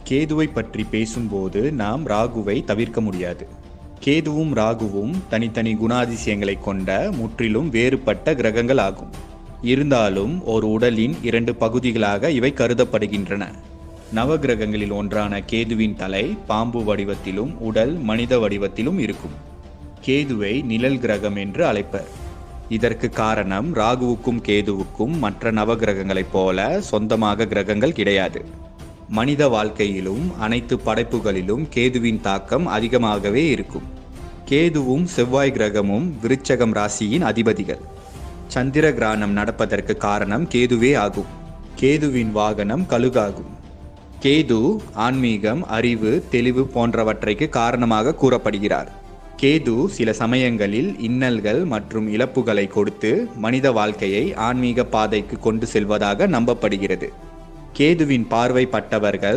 கேதுவை பற்றி பேசும்போது நாம் ராகுவை தவிர்க்க முடியாது. கேதுவும் ராகுவும் தனித்தனி குணாதிசயங்களை கொண்ட முற்றிலும் வேறுபட்ட கிரகங்கள் ஆகும். இருந்தாலும் ஒரு உடலின் 2 பகுதிகளாக இவை கருதப்படுகின்றன. நவகிரகங்களில் ஒன்றான கேதுவின் தலை பாம்பு வடிவத்திலும் உடல் மனித வடிவத்திலும் இருக்கும். கேதுவை நிழல் கிரகம் என்று அழைப்பர். இதற்கு காரணம் ராகுவுக்கும் கேதுவுக்கும் மற்ற நவகிரகங்களைப் போல சொந்தமாக கிரகங்கள் கிடையாது. மனித வாழ்க்கையிலும் அனைத்து படைப்புகளிலும் கேதுவின் தாக்கம் அதிகமாகவே இருக்கும். கேதுவும் செவ்வாய் கிரகமும் விருச்சகம் ராசியின் அதிபதிகள். சந்திர கிரகணம் நடப்பதற்கு காரணம் கேதுவே ஆகும். கேதுவின் வாகனம் கழுகாகும். கேது ஆன்மீகம், அறிவு, தெளிவு போன்றவற்றைக்கு காரணமாக கூறப்படுகிறார். கேது சில சமயங்களில் இன்னல்கள் மற்றும் இழப்புகளை கொடுத்து மனித வாழ்க்கையை ஆன்மீக பாதைக்கு கொண்டு செல்வதாக நம்பப்படுகிறது. கேதுவின் பார்வை பட்டவர்கள்